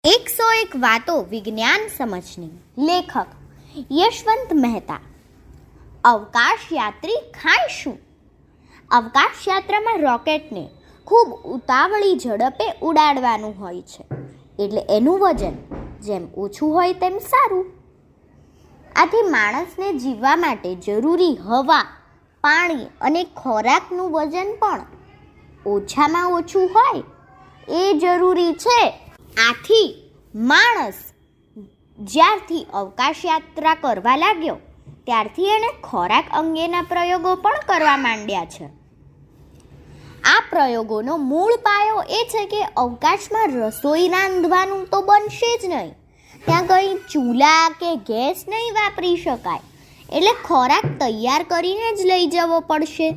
101 વાતો વિજ્ઞાન સમજની. લેખક યશવંત મહેતા. અવકાશ યાત્રી ખાય શું? અવકાશ યાત્રામાં રોકેટને ખૂબ ઉતાવળી ઝડપે ઉડાડવાનું હોય છે, એટલે એનું વજન જેમ ઓછું હોય તેમ સારું. આથી માણસને જીવવા માટે જરૂરી હવા, પાણી અને ખોરાકનું વજન પણ ઓછામાં ઓછું હોય એ જરૂરી છે. આથી માણસ જ્યારથી અવકાશ યાત્રા કરવા લાગ્યો ત્યારથી એણે ખોરાક અંગેના પ્રયોગો પણ કરવા માંડ્યા છે. આ પ્રયોગોનો મૂળ પાયો એ છે કે અવકાશમાં રસોઈ રાંધવાનું તો બનશે જ નહીં, ત્યાં કંઈ ચૂલા કે ગેસ નહીં વાપરી શકાય, એટલે ખોરાક તૈયાર કરીને જ લઈ જવો પડશે.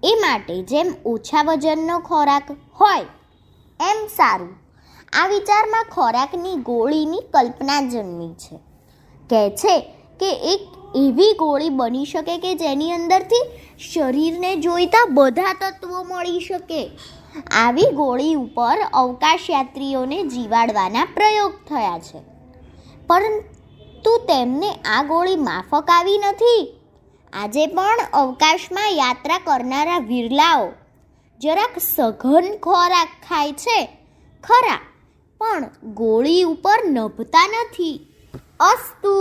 એ માટે જેમ ઓછા વજનનો ખોરાક હોય એમ સારું. આ વિચારમાં ખોરાકની ગોળીની કલ્પના જન્મી છે. કહે છે કે એક એવી ગોળી બની શકે કે જેની અંદરથી શરીરને જોઈતા બધા તત્વો મળી શકે. આવી ગોળી ઉપર અવકાશયાત્રીઓને જીવાડવાના પ્રયોગ થયા છે, પરંતુ તેમને આ ગોળી માફક આવી નથી. આજે પણ અવકાશમાં યાત્રા કરનારા વિરલાઓ જરાક સઘન ખોરાક ખાય છે ખરા, પણ ગોળી ઉપર નભતા નથી. અસ્તુ.